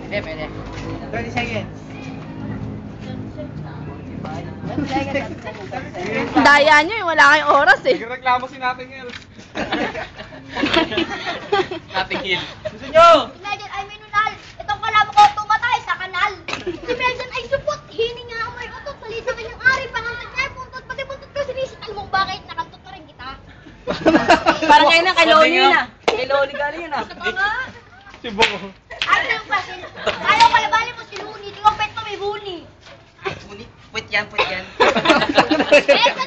Pwede, pwede. 20 seconds. Daya nyo eh, wala kayong oras eh. Nagreklamo si natin ngayon. Natingin. Gusto nyo? Si Megan ay minunal. Itong kalamo ko tumatay sa kanal. Si Megan ay supot. Hininga ang may utot. Salit naman yung ari. Pangantot niya ay puntot. Pati puntot ko sinisital mong bakit. Nakantot ka rin kita. Parang kayo na kay Loli na. Kay Loli galing yun ah. Ito nga. Si Boko. Ay, yung pasin. Ayaw kalabali mo si Luni. Di ko pet mo may buni. Pwet yan, pwet yan.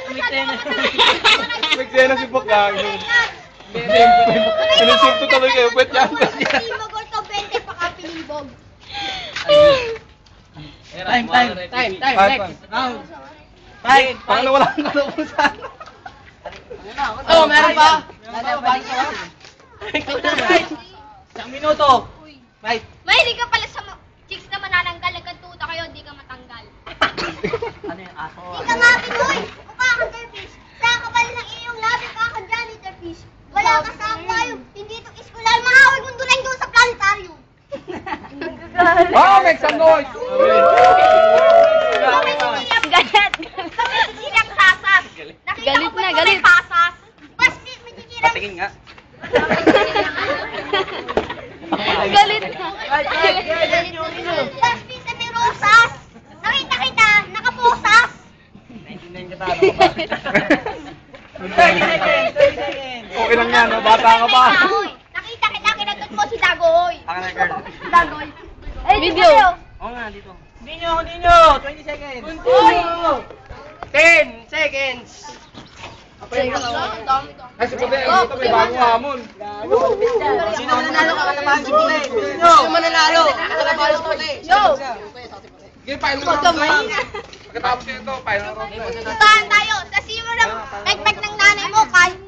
Megan, masyado ka Nagsena si Bok lang. Sinusunto tuloy kayo, pwet yan. Timogol to 20 pa kapilibog. Time. Next. Round. Time. Paano wala kang katapusan? Oh, meron pa. Isang minuto. Right. Mahilig ka pala sa chicks na manananggal. Nagkantuta kayo, hindi ka matanggal. Ano yung aso? Hindi ka nga Pinoy. Mukha kang Jellyfish. Sa kapal ng iyong labi ka kang janitorfish. Wala ka sa aquarium. Hindi ito iskular. Mahawag mong dulay doon sa planetarium. Oh, make some noise! Galit. Kami sisirang sasas. Nakita Galit ko na, pa galit. may pasas. Mas may sisirang... Patingin nga. Galit na. Mas pisa may rosas. Nakita kita, nakaposas. Naintindihan kita. Ano ba? 30 seconds. Okay lang yan, no? Bata ka pa. Nakita kita, kinagot mo si Dagoy. Taka na girl. Dagoy. Video. Oo nga, dito. Hindi nyo. 20 seconds. 10 seconds. Ay, si Puti, ito may bagong hamon. Sino mananalo ka kalabahan si Puti? Sino mananalo? Kalabahan si Puti. Yo. Sige, final round na. Pagkatapos nito, final round na. Puntahan tayo. Sa zero ng peg-peg ng nanay mo,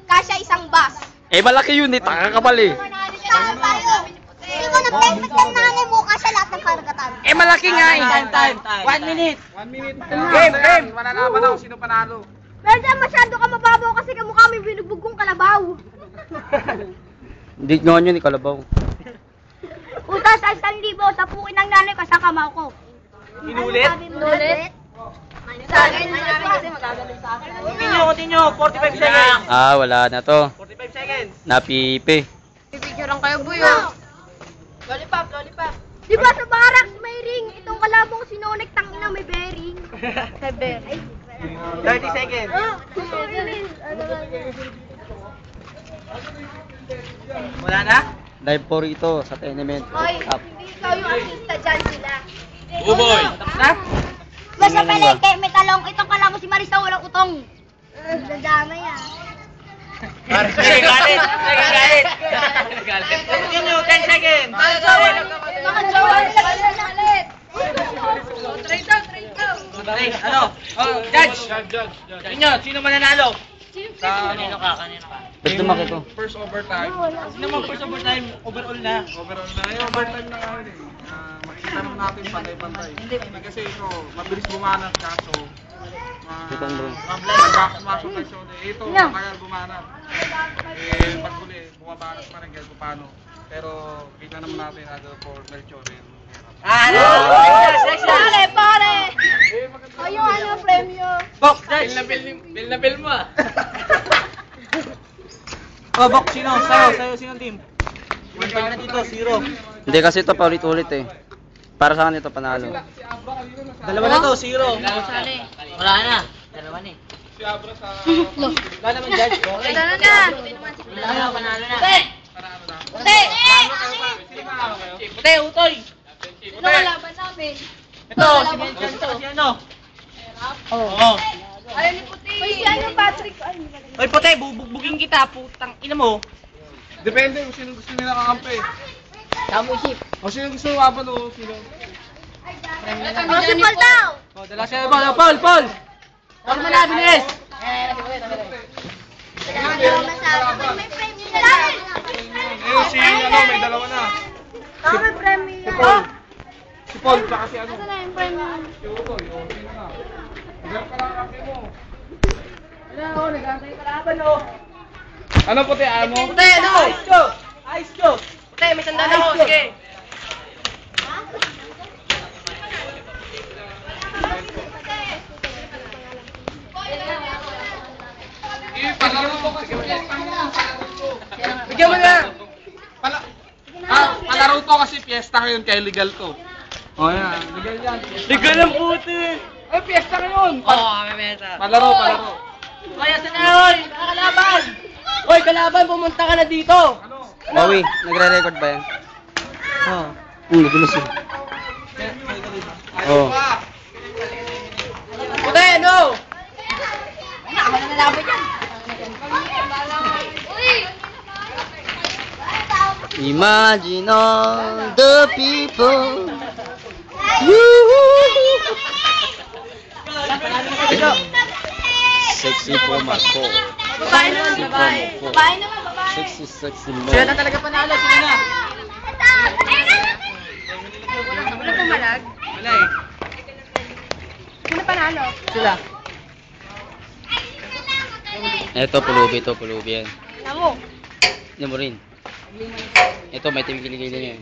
kasya isang bus. Eh, malaki yun eh. Takakapal eh. Puntahan tayo. Zero ng peg-peg ng nanay mo, kasya lahat ng karagatan. Eh, malaki nga eh. Time. 1 minute. 1 minute. Game. Malalaman ako sino panalo. Pero dyan masyado ka mababaw kasi kamukha may binugbog kong kalabaw. Hindi nga yun eh, kalabaw. Utas ay 1,000, tapukin ng nanay ko sa kamao ko. Inulit? Inulit? Sa akin, kasi magagaling sa akin. Continue. 45 seconds. Ah, wala na to. 45 seconds. Napipi. Pipicturean kayo, Buyo. Lollipop. Di ba sa barracks may ring? Itong kalabong sinonek tangina may bearing. May bearing. 30 seconds. Wala na? Dive for ito sa tenement. Hoy, Up. hindi ikaw yung artista dyan sila. Buboy! Tapos na? Basta palengke, may talong. Itong kalabong si Marisa walang utong. Dadama yan. Galit. Continue. 10 seconds. Mga jowa nila galit. Ano? Judge. Sino mananalo? Kanino ka? Ba't lumaki to? First overtime. Sino mang first overtime? Overall na. Overall na. Yung overtime na nga yun eh. Makikita naman natin pantay-pantay. Kasi ito, mabilis bumanat kaso. Itong bro. Masok na siya. Ito, kaya bumanat. Eh, pag huli, bumabanat pa rin kahit paano. Pero, kita naman natin agad for Melchor. Ano? Next. Pare. O yung ano, premyo. Box, Judge. Bill na bill mo ah. Oh, Box, sino? Sa'yo, sino team? One point na dito, 0. Hindi kasi ito paulit-ulit eh. Para sa akin ito panalo. Dalawa na to, 0. Wala na. Dalawa na eh. Si Abra sa... Wala naman, Judge. Okay. Ano na? Wala na, panalo na. Panalo na. Puti. Sino panalo kayo? Puti, utoy. Ano kalaban namin? Ito, si ano? Oo. Ayaw ni Puti. Uy, si ano, Patrick? Ay, Hoy, Puti, bubugbugin kita, putang ina mo. Depende kung sino gusto nila kakampi. Kamuship. O sino gusto lumaban o sino? O si Paul daw. Oh, dala siya ba? Paul! Paul mo na, bilis! May premyo na lang. Eh, si ano, may dalawa na. May premyo Si na. Paul. Si Paul, tsaka si ano. Ito na yung premyo. Si Utoy, o sino na. Hanggang pa lang kakampi mo. Ano puti, ayaw mo? Puti, ano? Ice Joe! Puti, may sandal ako, sige. kasi fiesta ngayon kaya legal to. O yan, legal yan. Legal ang puti. Ay, fiesta ngayon. Oo, kami meta. Palaro. Kaya sa na, oy! Kalaban! Oy, kalaban, pumunta ka na dito! Bawi, nagre-record ba yan? Oo. Nagulos yun. Oo. Puti, ano? Imagine all the people. Sexy Pomako. Babae naman, babae. Babae naman, babae. Sexy mo. Sila na talaga panalo, sila na. Wala pong malag. Wala eh. Sino panalo? Sila. Ito, pulubi yan. Namo. Hindi mo rin. Ito, may timikiligay niya.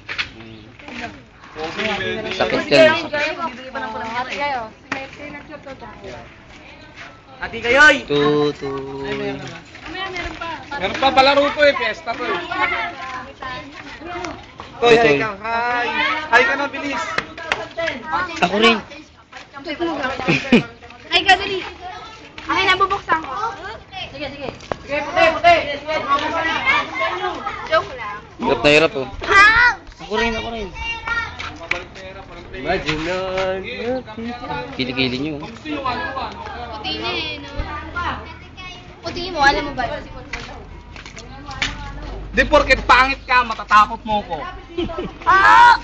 Sakit yan. Ate kayo. Si nagtututo. Ati kayoy! Tutu. Meron pa palaro to eh, fiesta to eh. Toy, hi ka. Hi. Hi ka na, bilis. Ako rin. Ay, gadali. Ay, nabubuksan ko. Sige, puti! Joke lang. Hirap na hirap oh. Ha? Ako rin. Imagine all the people. Kilikili nyo. Puti niya eh, no? Puti mo, alam mo ba? Di porket pangit ka, matatakot mo ko. Ah!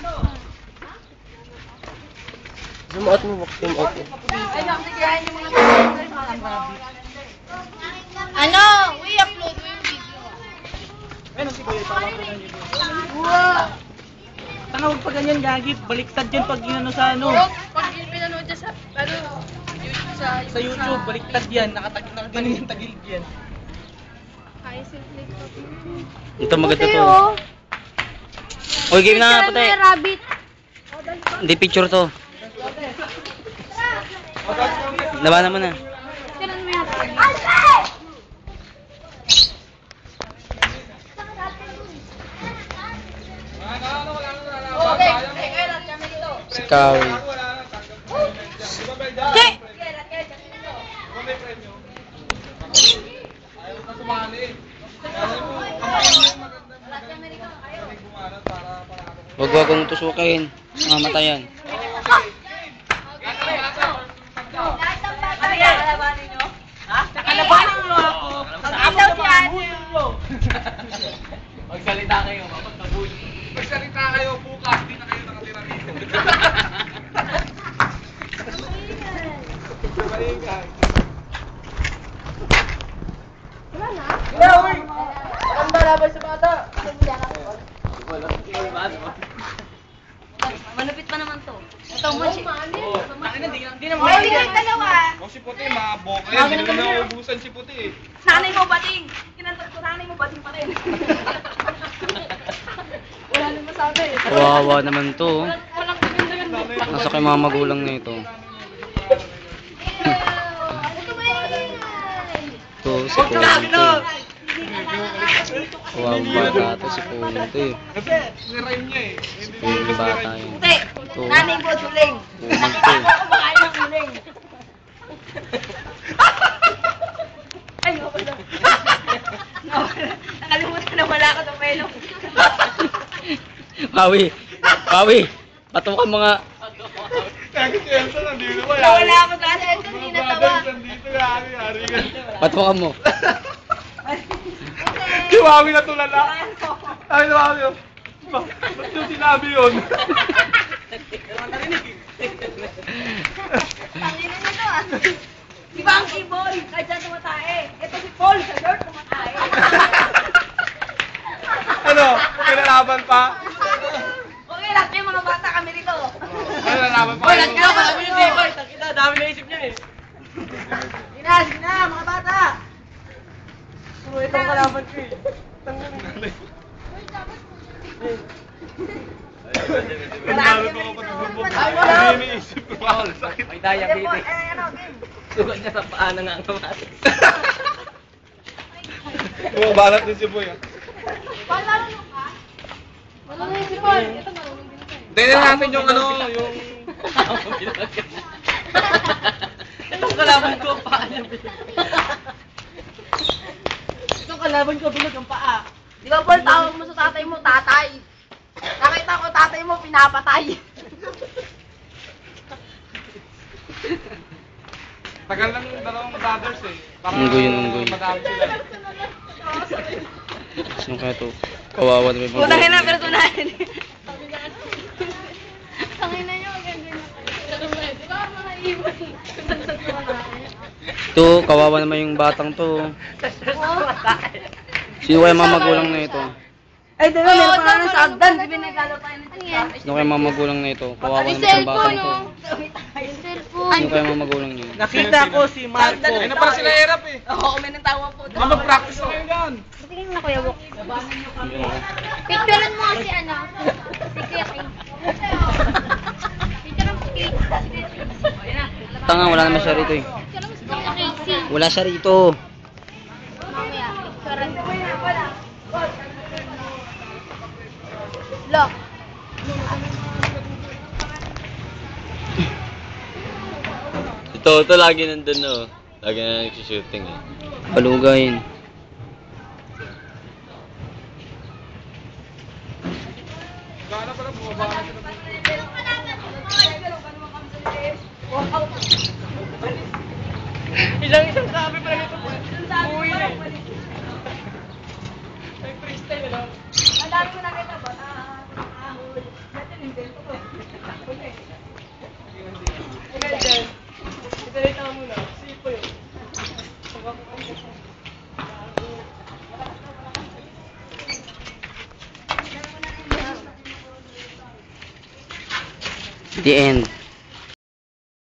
Zoom out mo. Ay, nakasigahan yung mga ano? We upload mo yung video. Wow! Tanga, huwag pa ganyan, gagit. Baliktad yan pag yun sa ano. Pag pinanood niya sa, Sa YouTube, baliktad yan. Nakagaling yung tagilid yan. Ay, simple ko. Ito maganda to. Oy, game na nga puti. May rabbit. Hindi picture to. Labanan mo na. Ganun mo yung rabbit. Si Kawi. Che! Huwag akong tusukin. Mamatayan. Kalabanin nyo ako. Ilaw siya. Magsalita kayo, mapagtabuli. Magsalita kayo bukas, di na kayo nakatira dito. Maingay. Maganda laban sa bata. Malupit pa naman to. Ito mo siya. Hindi naman. Ay, hindi kang dalawa. O si Puti, mabok yan. Hindi ko na naubusan si Puti. Nanay mo bating. Kinantot ko nanay mo bating pa rin. Wala nang masabi. Kawawa naman to. Walang kagandagan. Nasa kay mga magulang na ito. Ito ba yan? Ito, si Punto. Kawawa bata to si Punto eh. Kasi nirime niya eh. Hindi Punto ko bata yun. Puti. Nanay mo duling. Punto to. Kumakain ng duling. Ay, wala. Nakalimutan na wala ako sa pelo. Pawi. Patukan mga... Kaya si Elsa nandito ba? Wala ako sa akin. Hindi Mga natawa. brothers nandito, yari ka. Patukan mo. Kiwawi na tulala. Ay, nawawi yun. Ba't yung sinabi yun? Tangina nito ah. Si Banky Boy, kahit siya tumatae. Ito si Paul, sa dirt tumatae. Ano? Kinalaban pa? Okay, lahat kayo mga bata kami rito. Ano nalaban pa? Hoy, lahat ka, marami yung Boy. Takita, dami na isip niya eh. Sige na, mga bata. Puro itong kalaban ko eh. Ang dami ko kapag bubog. Hindi iniisip ko pa. Sakit. May diabetes. Ano, game. Sugat niya sa paa na nga ang kamatis. Bumabalat din si Boy ah. Paul, laro ka? Wala na yung si Paul. Ito, Tingnan natin yung ano, yung... Itong kalaban ko, paano? Itong kalaban ko, bilog ang paa. Di ba, Paul, tawag mo sa tatay mo, tatay. Nakita ko tatay mo, pinapatay. Tagal lang yung dalawang brothers eh. Para Unggoy yun, unggoy. madami sila. Sino kaya to? Kawawa na may mga Putangin na, pero tunahin. Tangin na nyo, ganyan na. Di ba mga ibon? Ito, kawawa naman yung batang to. Sino kaya mga magulang na ito? Ay, diba, meron pa nga sa agdan. Di ba naglalo tayo nito? Ano yan? Sino kaya mga magulang na ito? Kawawa Yung naman yung cellphone, batang to. oh. Yung cellphone. Sino kaya mga magulang niyo? Nakita ko si Marco. Ayun na pala sila hirap eh. Oo, may natawa po. Mga mag-practice na kayo yan. Tingin na Kuya Wok. Picturean mo kasi ano, si Kuya Kay. Picturean mo si Kay. Tanga, wala naman siya rito eh. Picturean mo si Kuya Casey. Wala siya rito. Mamaya, picturean mo. Look. Si Toto lagi nandun, no? Lagi na nagsushooting, eh. Palugayin. Gana pala, bumaba na sila. Isang sabi pa rin ito. Uwi na. Ang dami ko nakita ba? Ahol. Dati nindento ko. Isalita mo na. Sipo yun. The end.